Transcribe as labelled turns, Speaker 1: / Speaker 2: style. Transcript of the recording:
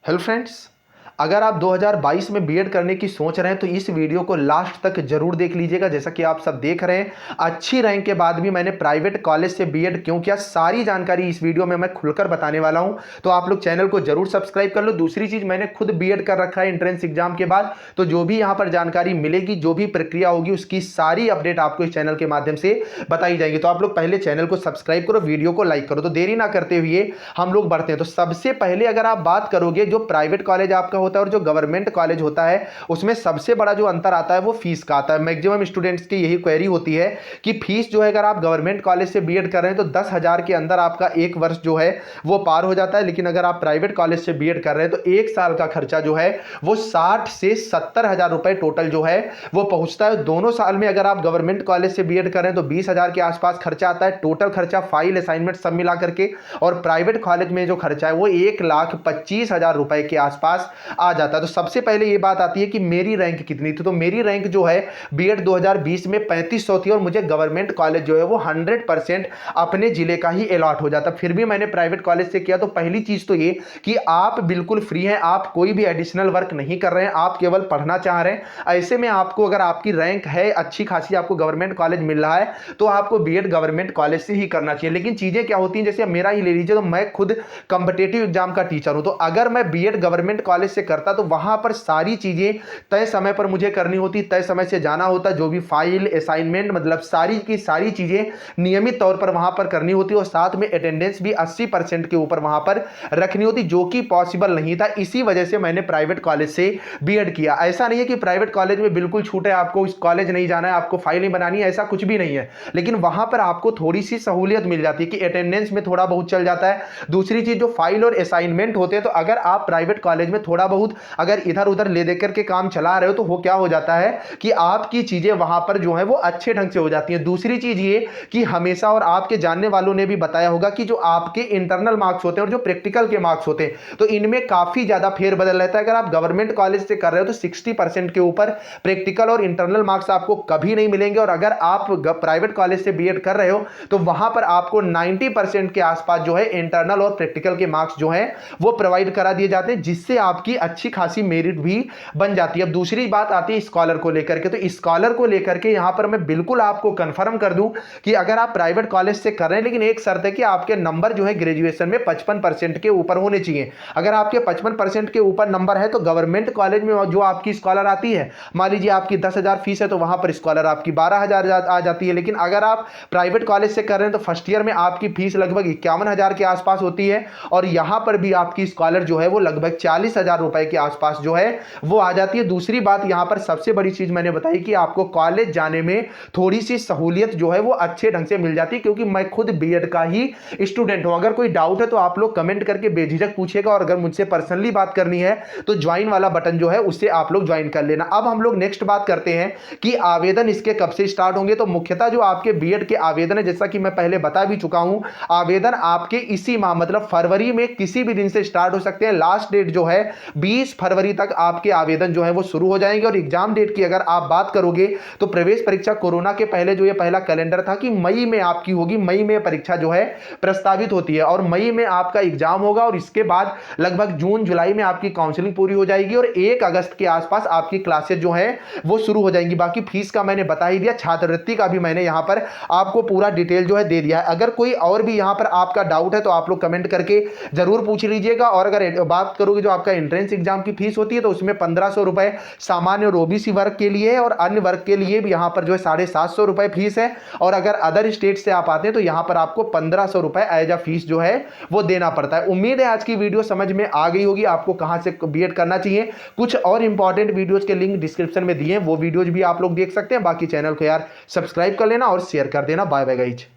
Speaker 1: Hello friends, अगर आप 2022 में बीएड करने की सोच रहे हैं तो इस वीडियो को लास्ट तक जरूर देख लीजिएगा। जैसा कि आप सब देख रहे हैं, अच्छी रैंक के बाद भी मैंने प्राइवेट कॉलेज से बीएड क्यों किया, सारी जानकारी इस वीडियो में मैं खुलकर बताने वाला हूं। तो आप लोग चैनल को जरूर सब्सक्राइब कर लो। दूसरी चीज, मैंने खुद बीएड कर रखा है एंट्रेंस एग्जाम के बाद, तो जो भी यहां पर जानकारी मिलेगी, जो भी प्रक्रिया होगी, उसकी सारी अपडेट आपको इस चैनल के माध्यम से बताई जाएगी। तो आप लोग पहले चैनल को सब्सक्राइब करो, वीडियो को लाइक करो। तो देरी ना करते हुए हम लोग बढ़ते हैं। तो सबसे पहले अगर आप बात करोगे, जो प्राइवेट कॉलेज आपका होता है और जो गवर्नमेंट कॉलेज होता है, उसमें सबसे बड़ा जो अंतर आता है वो फीस का आता है। मैक्सिमम स्टूडेंट्स की यही क्वेरी होती है कि फीस जो है, अगर आप गवर्नमेंट कॉलेज से बीएड कर रहे हैं तो 10,000 के अंदर आपका एक वर्ष जो है वो पार हो जाता है। लेकिन अगर आप प्राइवेट कॉलेज से बीएड कर रहे हैं तो एक साल का खर्चा जो है वो 60 से 70,000 रुपए टोटल जो है वो पहुंचता है। दोनों साल में अगर आप गवर्नमेंट कॉलेज से बीएड कर रहे हैं तो 20,000 के आसपास खर्चा आता है, टोटल खर्चा फाइल असाइनमेंट सब मिला करके। और प्राइवेट कॉलेज में जो खर्चा है वो 1,25,000 रुपए के आसपास आ जाता है। तो सबसे पहले ये बात आती है कि मेरी रैंक कितनी थी। तो मेरी रैंक जो है बीएड 2020 में 3500 थी और मुझे गवर्नमेंट कॉलेज जो है वो 100% अपने जिले का ही अलॉट हो जाता। फिर भी मैंने प्राइवेट कॉलेज से किया। तो पहली चीज तो ये कि आप बिल्कुल फ्री हैं, आप कोई भी एडिशनल वर्क नहीं कर रहे हैं, आप केवल पढ़ना चाह रहे हैं। ऐसे में आपको, अगर आपकी रैंक है अच्छी खासी, आपको गवर्नमेंट कॉलेज मिल रहा है, तो आपको बीएड गवर्नमेंट कॉलेज से ही करना चाहिए। लेकिन चीजें क्या होती हैं, जैसे मेरा ही ले लीजिए, तो मैं खुद कॉम्पिटिटिव एग्जाम का टीचर हूं। तो अगर मैं बीएड गवर्नमेंट कॉलेज से करता तो वहां पर सारी चीजें तय समय पर मुझे करनी होती, तय समय से जाना होता, जो भी फाइल असाइनमेंट मतलब सारी की सारी चीजें नियमित तौर पर वहां पर करनी होती और साथ में अटेंडेंस भी 80% के ऊपर वहां पर रखनी होती, जो कि पॉसिबल नहीं था। इसी वजह से मैंने प्राइवेट कॉलेज से बीएड किया। ऐसा नहीं है कि प्राइवेट कॉलेज में बिल्कुल छूट है, आपको इस कॉलेज नहीं जाना है, आपको फाइल नहीं बनानी है, ऐसा कुछ भी नहीं है। लेकिन वहां पर आपको थोड़ी सी सहूलियत मिल जाती है कि अटेंडेंस में थोड़ा बहुत चल जाता है। दूसरी चीज, जो फाइल और असाइनमेंट होते हैं, तो अगर आप प्राइवेट कॉलेज में थोड़ा बहुत अगर इधर उधर ले देकर के काम चला रहे हो तो वो क्या हो जाता है कि आपकी चीजें वहां पर जो है वो अच्छे ढंग से हो जाती हैं। दूसरी चीज ये कि हमेशा, और आपके जानने वालों ने भी बताया होगा, कि जो आपके इंटरनल मार्क्स होते हैं और जो प्रैक्टिकल के मार्क्स होते हैं, तो इनमें काफी ज्यादा फेरबदल रहता है। अगर आप गवर्नमेंट कॉलेज से कर रहे हो तो 60% के ऊपर प्रैक्टिकल और इंटरनल मार्क्स आपको कभी नहीं मिलेंगे। और अगर आप प्राइवेट कॉलेज से बीएड कर रहे हो तो वहां पर आपको 90% के आसपास जो है इंटरनल और प्रैक्टिकल के मार्क्स जो है वो प्रोवाइड करा दिए जाते हैं, जिससे आपकी अच्छी खासी मेरिट भी बन जाती है। अब दूसरी बात आती है स्कॉलर को लेकर के। तो स्कॉलर को लेकर के यहां पर मैं बिल्कुल आपको कंफर्म कर दूं कि अगर आप प्राइवेट कॉलेज से कर रहे हैं, लेकिन एक शर्त है कि आपके नंबर जो है ग्रेजुएशन में 55% के ऊपर होने चाहिए। अगर आपके 55% के ऊपर नंबर है तो गवर्नमेंट कॉलेज में जो आपकी स्कॉलर आती है, मान लीजिए आपकी 10,000 फीस है, तो वहां पर स्कॉलर आपकी 12,000 आ जाती है। लेकिन अगर आप प्राइवेट कॉलेज से कर रहे हैं तो फर्स्ट ईयर में आपकी फीस लगभग 51,000 के आसपास होती है और यहां पर भी आपकी स्कॉलर जो है वो लगभग 40,000 रुपए के आसपास जो है वो आ जाती है। दूसरी बात, यहां पर सबसे बड़ी चीज मैंने बताई कि आपको कॉलेज जाने में थोड़ी सी सहूलियत जो है वो अच्छे ढंग से मिल जाती है, क्योंकि मैं खुद बीएड का ही स्टूडेंट हूं। अगर कोई डाउट है तो आप लोग कमेंट करके बेझिझक पूछेगा, और अगर मुझसे पर्सनली बात करनी है तो ज्वाइन वाला बटन जो है उससे आप लोग ज्वाइन कर लेना। अब हम लोग नेक्स्ट बात करते हैं कि आवेदन इसके कब से स्टार्ट होंगे। तो मुख्यतः जो आपके बीएड के आवेदन है, जैसा कि मैं पहले बता भी चुका हूं, आवेदन आपके इसी माह मतलब फरवरी में किसी भी दिन से स्टार्ट हो सकते हैं। लास्ट डेट जो है 20 फरवरी तक आपके आवेदन जो है वो शुरू हो जाएंगे। और एग्जाम डेट की अगर आप बात करोगे तो प्रवेश परीक्षा कोरोना के पहले जो ये पहला कैलेंडर था कि मई में आपकी होगी, मई में परीक्षा जो है प्रस्तावित होती है और मई में आपका एग्जाम होगा। और इसके बाद लगभग जून जुलाई में आपकी काउंसलिंग पूरी हो जाएगी और 1 अगस्त के आसपास आपकी क्लासेज जो है वो शुरू हो जाएंगी। बाकी फीस का मैंने बता ही दिया, छात्रवृत्ति का भी मैंने यहां पर आपको पूरा डिटेल जो है दे दिया है। अगर कोई और भी यहां पर आपका डाउट है तो आप लोग कमेंट करके जरूर पूछ लीजिएगा। और अगर बात करोगे जो आपका एंट्रेंस एग्जाम की फीस होती है तो उसमें 1500 रुपए सामान्य और ओबीसी वर्ग के लिए, और अन्य वर्ग के लिए भी यहां पर जो है 750 रुपए फीस है। और अगर अदर स्टेट से आप आते हैं तो यहां पर आपको 1500 रुपए एज अ फीस जो है वो देना पड़ता है। उम्मीद है आज की वीडियो समझ में आ गई होगी, आपको कहां से बीएड करना चाहिए। कुछ और इंपॉर्टेंट वीडियोज के लिंक डिस्क्रिप्शन में दिए हैं, वो वीडियोज भी आप लोग देख सकते हैं। बाकी चैनल को यार सब्सक्राइब कर लेना और शेयर कर देना। Bye bye guys.